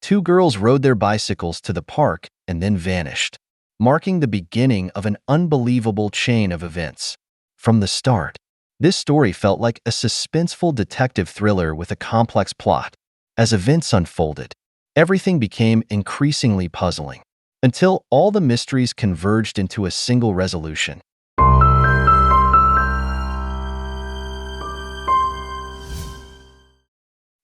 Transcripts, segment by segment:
Two girls rode their bicycles to the park and then vanished, marking the beginning of an unbelievable chain of events. From the start, this story felt like a suspenseful detective thriller with a complex plot. As events unfolded, everything became increasingly puzzling, until all the mysteries converged into a single resolution.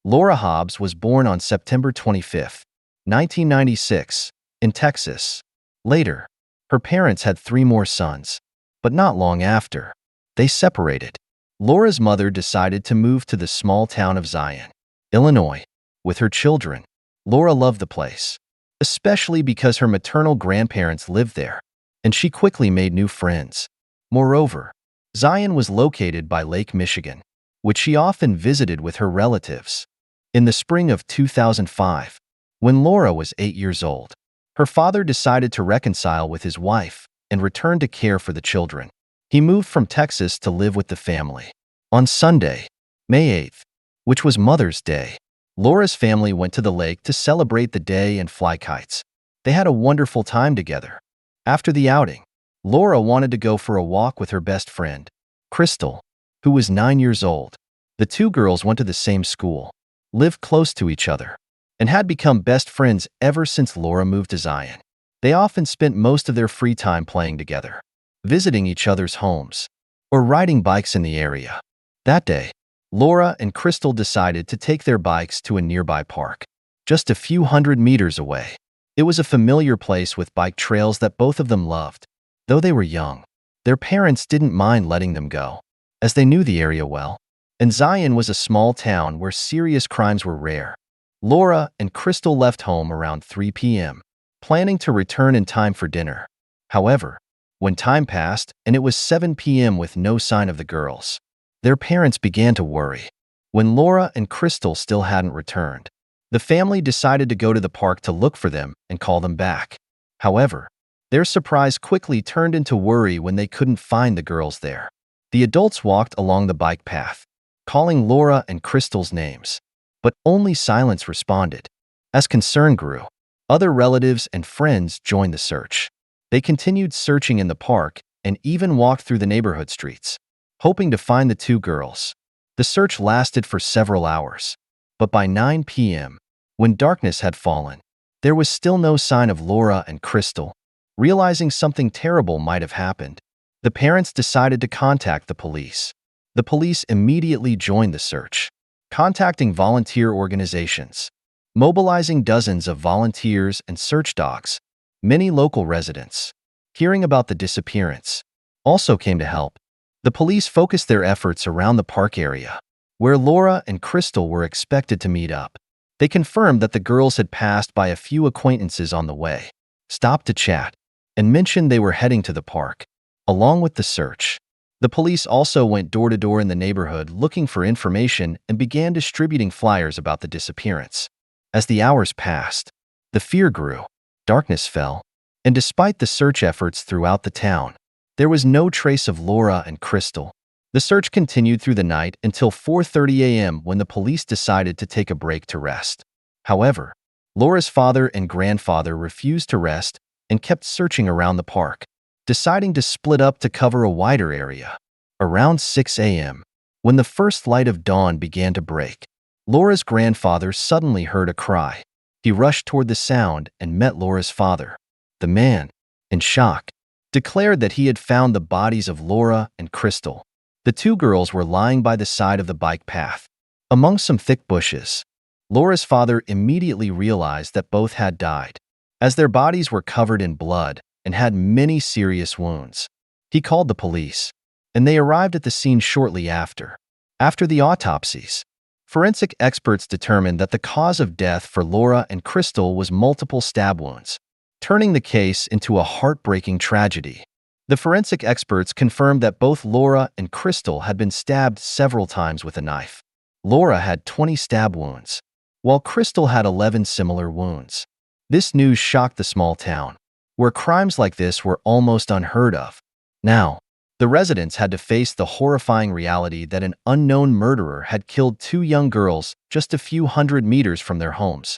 Laura Hobbs was born on September 25, 1996, in Texas. Later, her parents had three more sons, but not long after, they separated. Laura's mother decided to move to the small town of Zion, Illinois, with her children. Laura loved the place, especially because her maternal grandparents lived there, and she quickly made new friends. Moreover, Zion was located by Lake Michigan, which she often visited with her relatives. In the spring of 2005, when Laura was 8 years old, her father decided to reconcile with his wife and return to care for the children. He moved from Texas to live with the family. On Sunday, May 8th, which was Mother's Day, Laura's family went to the lake to celebrate the day and fly kites. They had a wonderful time together. After the outing, Laura wanted to go for a walk with her best friend, Crystal, who was 9 years old. The two girls went to the same school, lived close to each other, and had become best friends ever since Laura moved to Zion. They often spent most of their free time playing together, visiting each other's homes, or riding bikes in the area. That day, Laura and Crystal decided to take their bikes to a nearby park, just a few hundred meters away. It was a familiar place with bike trails that both of them loved. Though they were young, their parents didn't mind letting them go, as they knew the area well, and Zion was a small town where serious crimes were rare. Laura and Crystal left home around 3 p.m., planning to return in time for dinner. However, when time passed and it was 7 p.m. with no sign of the girls, their parents began to worry. When Laura and Crystal still hadn't returned, the family decided to go to the park to look for them and call them back. However, their surprise quickly turned into worry when they couldn't find the girls there. The adults walked along the bike path, calling Laura and Crystal's names, but only silence responded. As concern grew, other relatives and friends joined the search. They continued searching in the park and even walked through the neighborhood streets, hoping to find the two girls. The search lasted for several hours, but by 9 p.m., when darkness had fallen, there was still no sign of Laura and Crystal. Realizing something terrible might have happened, the parents decided to contact the police. The police immediately joined the search, contacting volunteer organizations, mobilizing dozens of volunteers and search dogs. Many local residents, hearing about the disappearance, also came to help. The police focused their efforts around the park area, where Laura and Crystal were expected to meet up. They confirmed that the girls had passed by a few acquaintances on the way, stopped to chat, and mentioned they were heading to the park. Along with the search, the police also went door to door in the neighborhood looking for information and began distributing flyers about the disappearance. As the hours passed, the fear grew, darkness fell, and despite the search efforts throughout the town, there was no trace of Laura and Crystal. The search continued through the night until 4:30 a.m. when the police decided to take a break to rest. However, Laura's father and grandfather refused to rest and kept searching around the park, deciding to split up to cover a wider area. Around 6 a.m., when the first light of dawn began to break, Laura's grandfather suddenly heard a cry. He rushed toward the sound and met Laura's father. The man, in shock, declared that he had found the bodies of Laura and Crystal. The two girls were lying by the side of the bike path, among some thick bushes. Laura's father immediately realized that both had died, as their bodies were covered in blood and had many serious wounds. He called the police, and they arrived at the scene shortly after. After the autopsies, forensic experts determined that the cause of death for Laura and Crystal was multiple stab wounds, turning the case into a heartbreaking tragedy. The forensic experts confirmed that both Laura and Crystal had been stabbed several times with a knife. Laura had 20 stab wounds, while Crystal had 11 similar wounds. This news shocked the small town, where crimes like this were almost unheard of. Now, the residents had to face the horrifying reality that an unknown murderer had killed two young girls just a few hundred meters from their homes.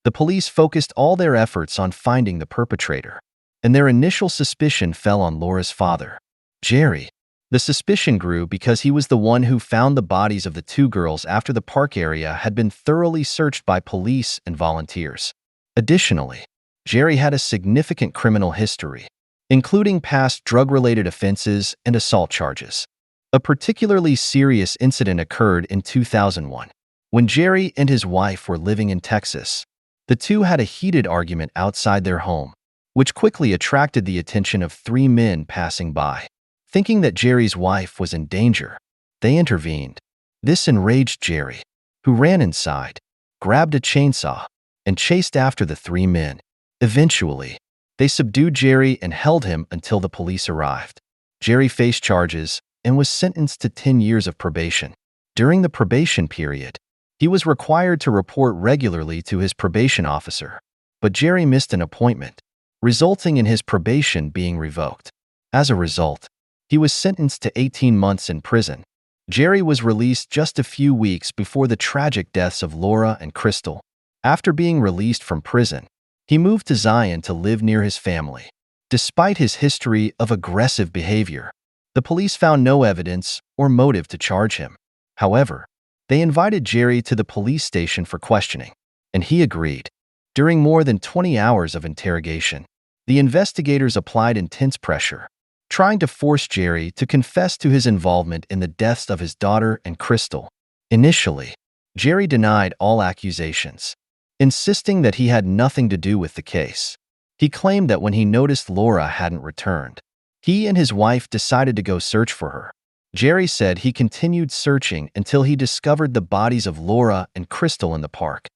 The police focused all their efforts on finding the perpetrator, and their initial suspicion fell on Laura's father, Jerry. The suspicion grew because he was the one who found the bodies of the two girls after the park area had been thoroughly searched by police and volunteers. Additionally, Jerry had a significant criminal history, including past drug-related offenses and assault charges. A particularly serious incident occurred in 2001. When Jerry and his wife were living in Texas, the two had a heated argument outside their home, which quickly attracted the attention of three men passing by. Thinking that Jerry's wife was in danger, they intervened. This enraged Jerry, who ran inside, grabbed a chainsaw, and chased after the three men. Eventually, they subdued Jerry and held him until the police arrived. Jerry faced charges and was sentenced to 10 years of probation. During the probation period, he was required to report regularly to his probation officer, but Jerry missed an appointment, resulting in his probation being revoked. As a result, he was sentenced to 18 months in prison. Jerry was released just a few weeks before the tragic deaths of Laura and Crystal. After being released from prison, he moved to Zion to live near his family. Despite his history of aggressive behavior, the police found no evidence or motive to charge him. However, they invited Jerry to the police station for questioning, and he agreed. During more than 20 hours of interrogation, the investigators applied intense pressure, trying to force Jerry to confess to his involvement in the deaths of his daughter and Crystal. Initially, Jerry denied all accusations, insisting that he had nothing to do with the case. He claimed that when he noticed Laura hadn't returned, he and his wife decided to go search for her. Jerry said he continued searching until he discovered the bodies of Laura and Crystal in the park.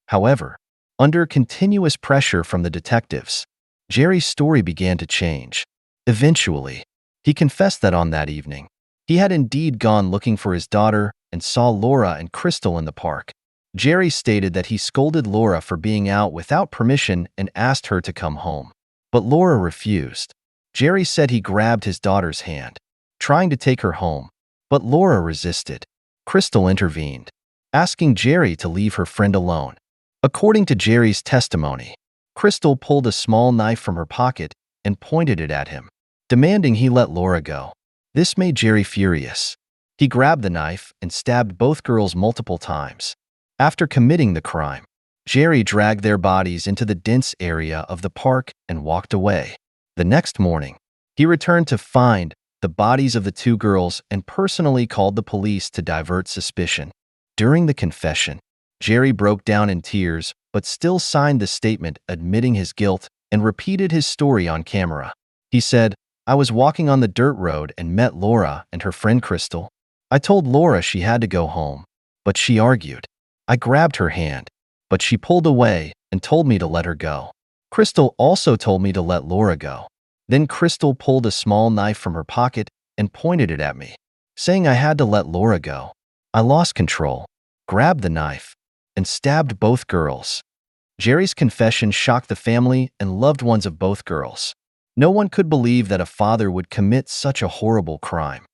However, under continuous pressure from the detectives, Jerry's story began to change. Eventually, he confessed that on that evening, he had indeed gone looking for his daughter and saw Laura and Crystal in the park. Jerry stated that he scolded Laura for being out without permission and asked her to come home, but Laura refused. Jerry said he grabbed his daughter's hand, trying to take her home, but Laura resisted. Crystal intervened, asking Jerry to leave her friend alone. According to Jerry's testimony, Crystal pulled a small knife from her pocket and pointed it at him, demanding he let Laura go. This made Jerry furious. He grabbed the knife and stabbed both girls multiple times. After committing the crime, Jerry dragged their bodies into the dense area of the park and walked away. The next morning, he returned to find the bodies of the two girls and personally called the police to divert suspicion. During the confession, Jerry broke down in tears but still signed the statement admitting his guilt and repeated his story on camera. He said, "I was walking on the dirt road and met Laura and her friend Crystal. I told Laura she had to go home, but she argued. I grabbed her hand, but she pulled away and told me to let her go. Crystal also told me to let Laura go. Then Crystal pulled a small knife from her pocket and pointed it at me, saying I had to let Laura go. I lost control, grabbed the knife, and stabbed both girls." Jerry's confession shocked the family and loved ones of both girls. No one could believe that a father would commit such a horrible crime.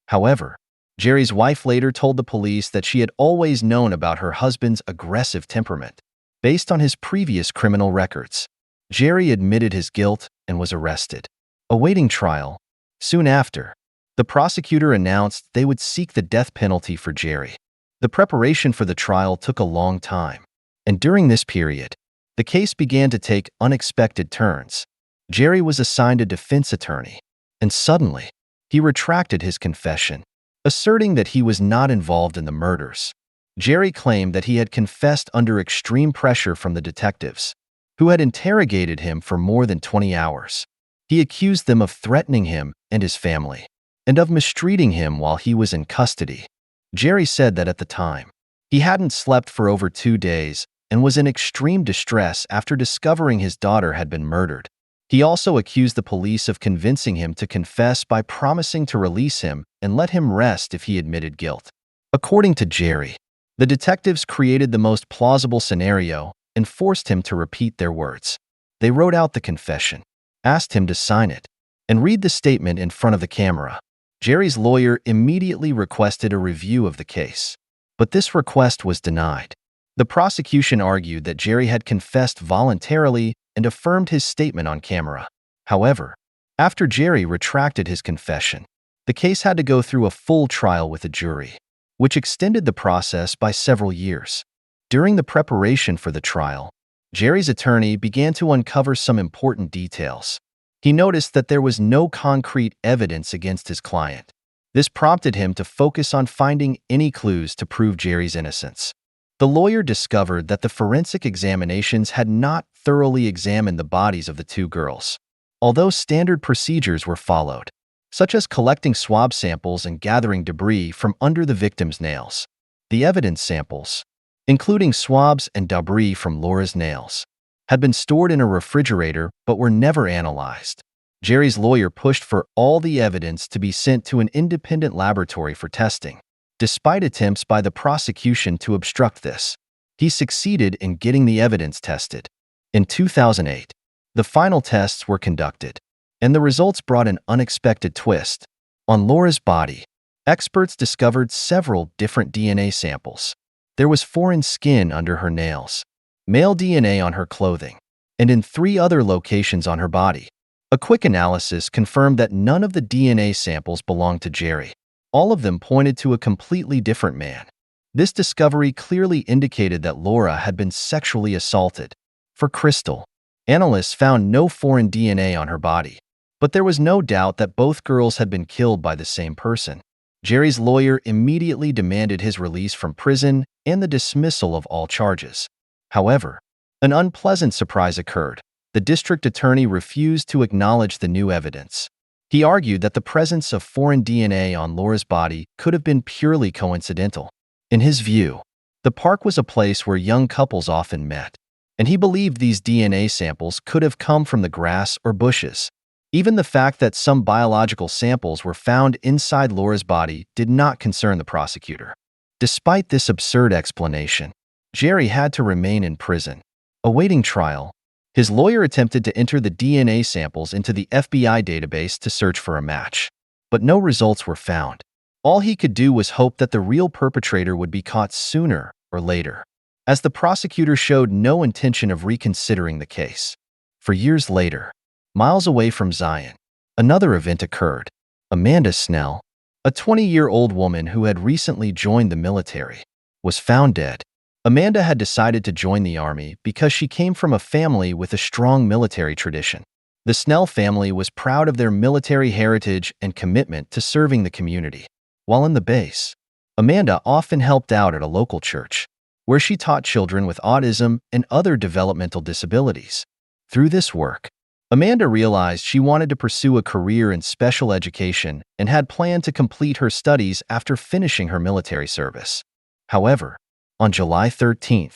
However, Jerry's wife later told the police that she had always known about her husband's aggressive temperament. Based on his previous criminal records, Jerry admitted his guilt and was arrested. Awaiting trial, soon after, the prosecutor announced they would seek the death penalty for Jerry. The preparation for the trial took a long time, and during this period, the case began to take unexpected turns. Jerry was assigned a defense attorney, and suddenly, he retracted his confession, asserting that he was not involved in the murders. Jerry claimed that he had confessed under extreme pressure from the detectives, who had interrogated him for more than 20 hours. He accused them of threatening him and his family, and of mistreating him while he was in custody. Jerry said that at the time, he hadn't slept for over 2 days and was in extreme distress after discovering his daughter had been murdered. He also accused the police of convincing him to confess by promising to release him and let him rest if he admitted guilt. According to Jerry, the detectives created the most plausible scenario and forced him to repeat their words. They wrote out the confession, asked him to sign it, and read the statement in front of the camera. Jerry's lawyer immediately requested a review of the case, but this request was denied. The prosecution argued that Jerry had confessed voluntarily and affirmed his statement on camera. However, after Jerry retracted his confession, the case had to go through a full trial with a jury, which extended the process by several years. During the preparation for the trial, Jerry's attorney began to uncover some important details. He noticed that there was no concrete evidence against his client. This prompted him to focus on finding any clues to prove Jerry's innocence. The lawyer discovered that the forensic examinations had not thoroughly examined the bodies of the two girls. Although standard procedures were followed, such as collecting swab samples and gathering debris from under the victim's nails, the evidence samples, including swabs and debris from Laura's nails, had been stored in a refrigerator but were never analyzed. Jerry's lawyer pushed for all the evidence to be sent to an independent laboratory for testing. Despite attempts by the prosecution to obstruct this, he succeeded in getting the evidence tested. In 2008, the final tests were conducted, and the results brought an unexpected twist. On Laura's body, experts discovered several different DNA samples. There was foreign skin under her nails, male DNA on her clothing, and in 3 other locations on her body. A quick analysis confirmed that none of the DNA samples belonged to Jerry. All of them pointed to a completely different man. This discovery clearly indicated that Laura had been sexually assaulted. For Crystal, analysts found no foreign DNA on her body, but there was no doubt that both girls had been killed by the same person. Jerry's lawyer immediately demanded his release from prison and the dismissal of all charges. However, an unpleasant surprise occurred. The district attorney refused to acknowledge the new evidence. He argued that the presence of foreign DNA on Laura's body could have been purely coincidental. In his view, the park was a place where young couples often met, and he believed these DNA samples could have come from the grass or bushes. Even the fact that some biological samples were found inside Laura's body did not concern the prosecutor. Despite this absurd explanation, Jerry had to remain in prison, awaiting trial. His lawyer attempted to enter the DNA samples into the FBI database to search for a match, but no results were found. All he could do was hope that the real perpetrator would be caught sooner or later, as the prosecutor showed no intention of reconsidering the case. For years later, miles away from Zion, another event occurred. Amanda Snell, a 20-year-old woman who had recently joined the military, was found dead. Amanda had decided to join the Army because she came from a family with a strong military tradition. The Snell family was proud of their military heritage and commitment to serving the community. While in the base, Amanda often helped out at a local church, where she taught children with autism and other developmental disabilities. Through this work, Amanda realized she wanted to pursue a career in special education and had planned to complete her studies after finishing her military service. However, on July 13,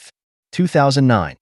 2009,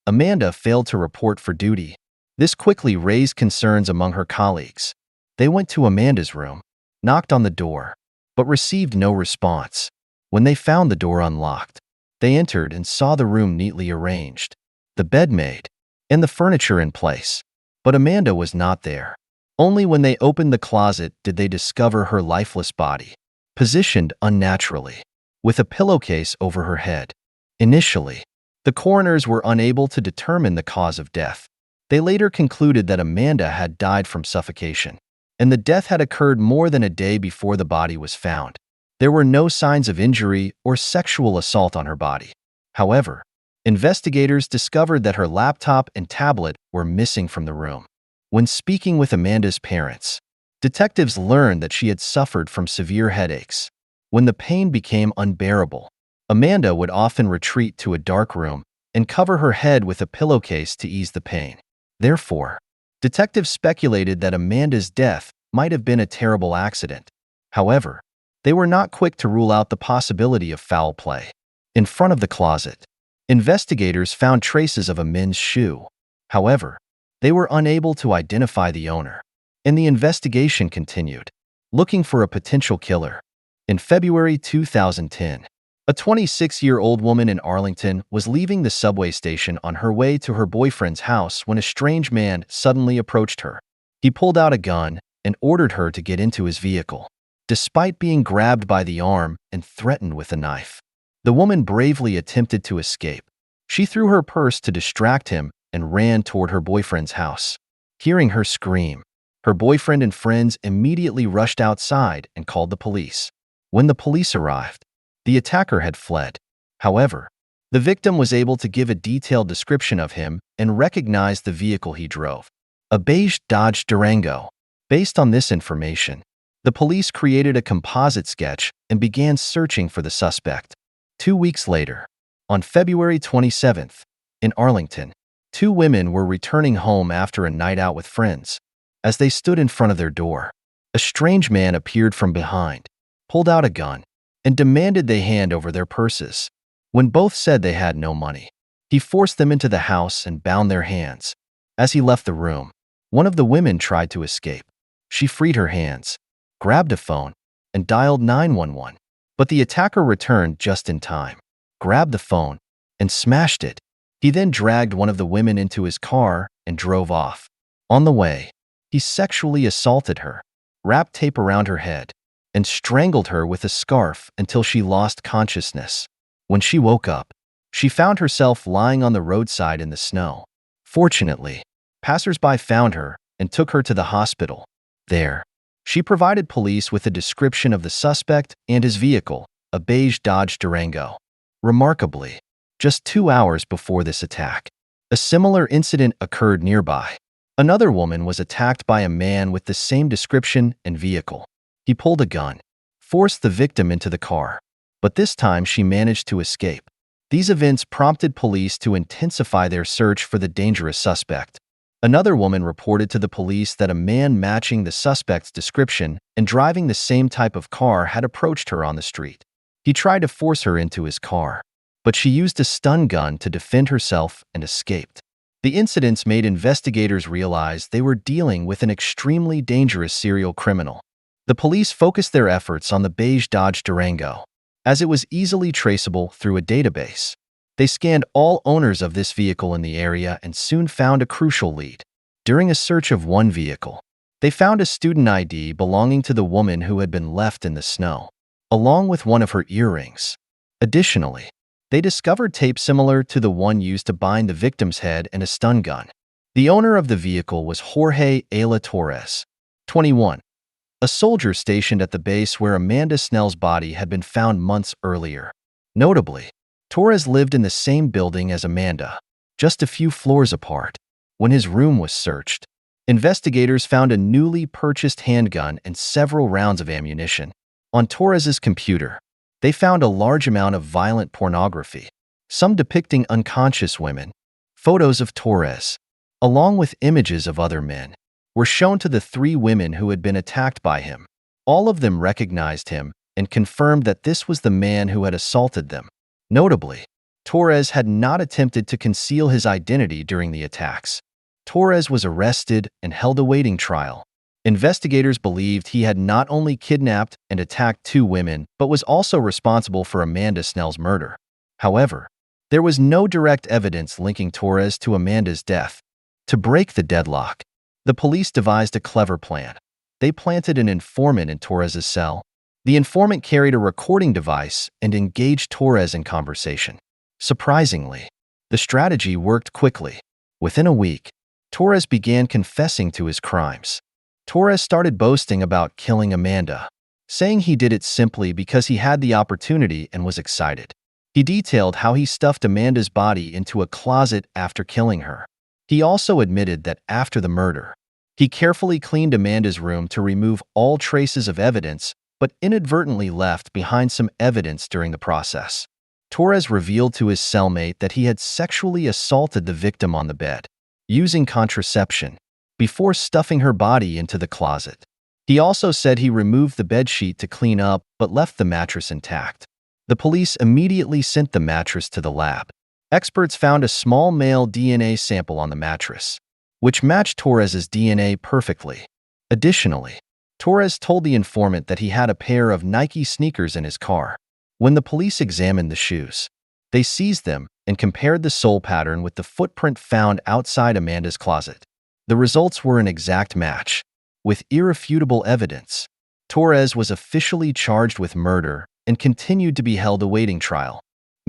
Amanda failed to report for duty. This quickly raised concerns among her colleagues. They went to Amanda's room, knocked on the door, but received no response. When they found the door unlocked, they entered and saw the room neatly arranged, the bed made, and the furniture in place. But Amanda was not there. Only when they opened the closet did they discover her lifeless body, positioned unnaturally, with a pillowcase over her head. Initially, the coroners were unable to determine the cause of death. They later concluded that Amanda had died from suffocation, and the death had occurred more than a day before the body was found. There were no signs of injury or sexual assault on her body. However, investigators discovered that her laptop and tablet were missing from the room. When speaking with Amanda's parents, detectives learned that she had suffered from severe headaches. When the pain became unbearable, Amanda would often retreat to a dark room and cover her head with a pillowcase to ease the pain. Therefore, detectives speculated that Amanda's death might have been a terrible accident. However, they were not quick to rule out the possibility of foul play. In front of the closet, investigators found traces of a men's shoe. However, they were unable to identify the owner, and the investigation continued, looking for a potential killer. In February 2010, a 26-year-old woman in Arlington was leaving the subway station on her way to her boyfriend's house when a strange man suddenly approached her. He pulled out a gun and ordered her to get into his vehicle, despite being grabbed by the arm and threatened with a knife. The woman bravely attempted to escape. She threw her purse to distract him and ran toward her boyfriend's house. Hearing her scream, her boyfriend and friends immediately rushed outside and called the police. When the police arrived, the attacker had fled. However, the victim was able to give a detailed description of him and recognized the vehicle he drove, a beige Dodge Durango. Based on this information, the police created a composite sketch and began searching for the suspect. 2 weeks later, on February 27th, in Arlington, two women were returning home after a night out with friends. As they stood in front of their door, a strange man appeared from behind, pulled out a gun, and demanded they hand over their purses. When both said they had no money, he forced them into the house and bound their hands. As he left the room, one of the women tried to escape. She freed her hands, grabbed a phone, and dialed 911. But the attacker returned just in time, grabbed the phone, and smashed it. He then dragged one of the women into his car and drove off. On the way, he sexually assaulted her, wrapped tape around her head, and strangled her with a scarf until she lost consciousness. When she woke up, she found herself lying on the roadside in the snow. Fortunately, passersby found her and took her to the hospital. There, she provided police with a description of the suspect and his vehicle, a beige Dodge Durango. Remarkably, just 2 hours before this attack, a similar incident occurred nearby. Another woman was attacked by a man with the same description and vehicle. He pulled a gun, forced the victim into the car, but this time she managed to escape. These events prompted police to intensify their search for the dangerous suspect. Another woman reported to the police that a man matching the suspect's description and driving the same type of car had approached her on the street. He tried to force her into his car, but she used a stun gun to defend herself and escaped. The incidents made investigators realize they were dealing with an extremely dangerous serial criminal. The police focused their efforts on the beige Dodge Durango, as it was easily traceable through a database. They scanned all owners of this vehicle in the area and soon found a crucial lead. During a search of one vehicle, they found a student ID belonging to the woman who had been left in the snow, along with one of her earrings. Additionally, they discovered tape similar to the one used to bind the victim's head and a stun gun. The owner of the vehicle was Jorge Ayla Torres, 21, a soldier stationed at the base where Amanda Snell's body had been found months earlier. Notably, Torres lived in the same building as Amanda, just a few floors apart. When his room was searched, investigators found a newly purchased handgun and several rounds of ammunition. On Torres's computer, they found a large amount of violent pornography, some depicting unconscious women. Photos of Torres, along with images of other men, were shown to the 3 women who had been attacked by him. All of them recognized him and confirmed that this was the man who had assaulted them. Notably, Torres had not attempted to conceal his identity during the attacks. Torres was arrested and held awaiting trial. Investigators believed he had not only kidnapped and attacked 2 women, but was also responsible for Amanda Snell's murder. However, there was no direct evidence linking Torres to Amanda's death. To break the deadlock, the police devised a clever plan. They planted an informant in Torres's cell. The informant carried a recording device and engaged Torres in conversation. Surprisingly, the strategy worked quickly. Within a week, Torres began confessing to his crimes. Torres started boasting about killing Amanda, saying he did it simply because he had the opportunity and was excited. He detailed how he stuffed Amanda's body into a closet after killing her. He also admitted that after the murder, he carefully cleaned Amanda's room to remove all traces of evidence, but inadvertently left behind some evidence during the process. Torres revealed to his cellmate that he had sexually assaulted the victim on the bed, using contraception, before stuffing her body into the closet. He also said he removed the bedsheet to clean up but left the mattress intact. The police immediately sent the mattress to the lab. Experts found a small male DNA sample on the mattress, which matched Torres's DNA perfectly. Additionally, Torres told the informant that he had a pair of Nike sneakers in his car. When the police examined the shoes, they seized them and compared the sole pattern with the footprint found outside Amanda's closet. The results were an exact match. With irrefutable evidence, Torres was officially charged with murder and continued to be held awaiting trial.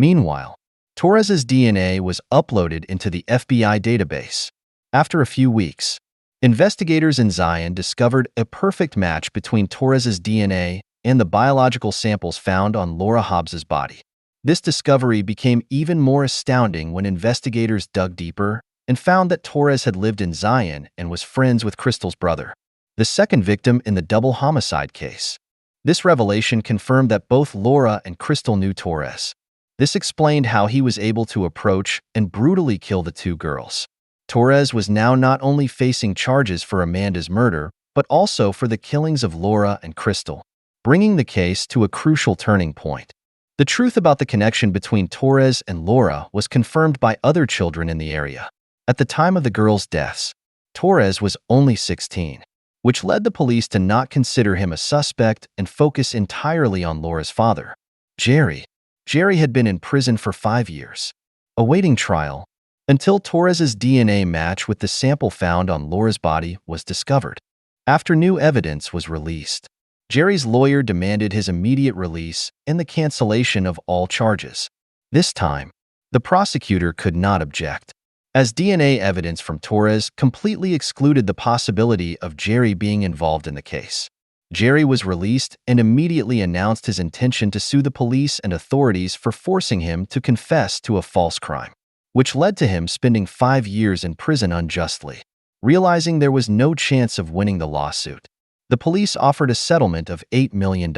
Meanwhile, Torres's DNA was uploaded into the FBI database. After a few weeks, investigators in Zion discovered a perfect match between Torres's DNA and the biological samples found on Laura Hobbs's body. This discovery became even more astounding when investigators dug deeper and found that Torres had lived in Zion and was friends with Crystal's brother, the second victim in the double homicide case. This revelation confirmed that both Laura and Crystal knew Torres. This explained how he was able to approach and brutally kill the two girls. Torres was now not only facing charges for Amanda's murder, but also for the killings of Laura and Crystal, bringing the case to a crucial turning point. The truth about the connection between Torres and Laura was confirmed by other children in the area. At the time of the girls' deaths, Torres was only 16, which led the police to not consider him a suspect and focus entirely on Laura's father, Jerry. Jerry had been in prison for 5 years, awaiting trial, until Torres's DNA match with the sample found on Laura's body was discovered. After new evidence was released, Jerry's lawyer demanded his immediate release and the cancellation of all charges. This time, the prosecutor could not object, as DNA evidence from Torres completely excluded the possibility of Jerry being involved in the case. Jerry was released and immediately announced his intention to sue the police and authorities for forcing him to confess to a false crime, which led to him spending 5 years in prison unjustly. Realizing there was no chance of winning the lawsuit, the police offered a settlement of $8 million,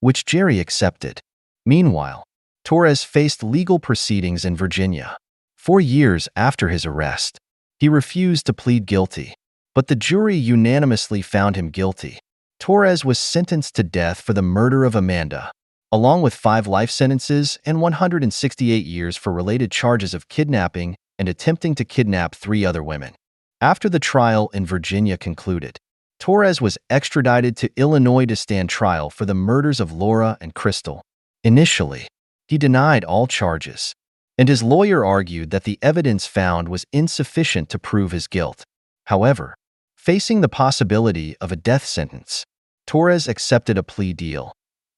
which Jerry accepted. Meanwhile, Torres faced legal proceedings in Virginia. 4 years after his arrest, he refused to plead guilty, but the jury unanimously found him guilty. Torres was sentenced to death for the murder of Amanda, along with 5 life sentences and 168 years for related charges of kidnapping and attempting to kidnap 3 other women. After the trial in Virginia concluded, Torres was extradited to Illinois to stand trial for the murders of Laura and Crystal. Initially, he denied all charges, and his lawyer argued that the evidence found was insufficient to prove his guilt. However, facing the possibility of a death sentence, Torres accepted a plea deal.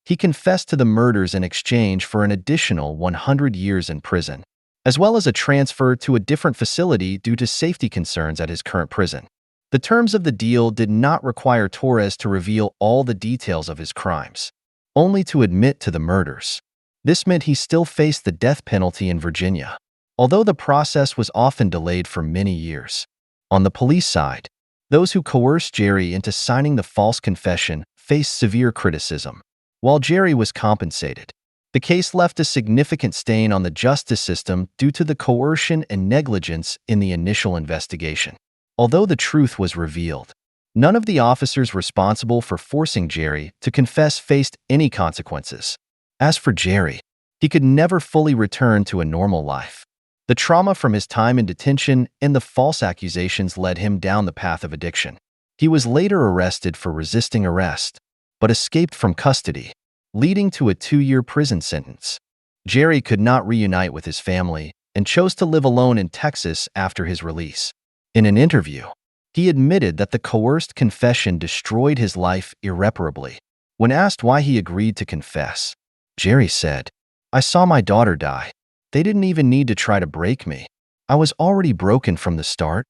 He confessed to the murders in exchange for an additional 100 years in prison, as well as a transfer to a different facility due to safety concerns at his current prison. The terms of the deal did not require Torres to reveal all the details of his crimes, only to admit to the murders. This meant he still faced the death penalty in Virginia, although the process was often delayed for many years. On the police side, those who coerced Jerry into signing the false confession faced severe criticism. While Jerry was compensated, the case left a significant stain on the justice system due to the coercion and negligence in the initial investigation. Although the truth was revealed, none of the officers responsible for forcing Jerry to confess faced any consequences. As for Jerry, he could never fully return to a normal life. The trauma from his time in detention and the false accusations led him down the path of addiction. He was later arrested for resisting arrest, but escaped from custody, leading to a 2-year prison sentence. Jerry could not reunite with his family and chose to live alone in Texas after his release. In an interview, he admitted that the coerced confession destroyed his life irreparably. When asked why he agreed to confess, Jerry said, "I saw my daughter die. They didn't even need to try to break me. I was already broken from the start."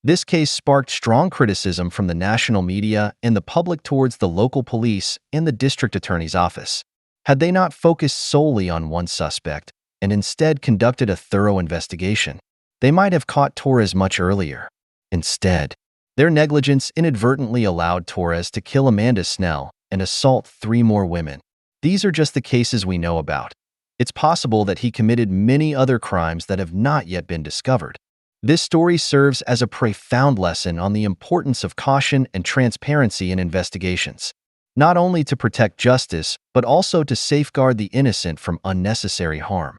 This case sparked strong criticism from the national media and the public towards the local police and the district attorney's office. Had they not focused solely on one suspect and instead conducted a thorough investigation, they might have caught Torres much earlier. Instead, their negligence inadvertently allowed Torres to kill Amanda Snell and assault 3 more women. These are just the cases we know about. It's possible that he committed many other crimes that have not yet been discovered. This story serves as a profound lesson on the importance of caution and transparency in investigations, not only to protect justice, but also to safeguard the innocent from unnecessary harm.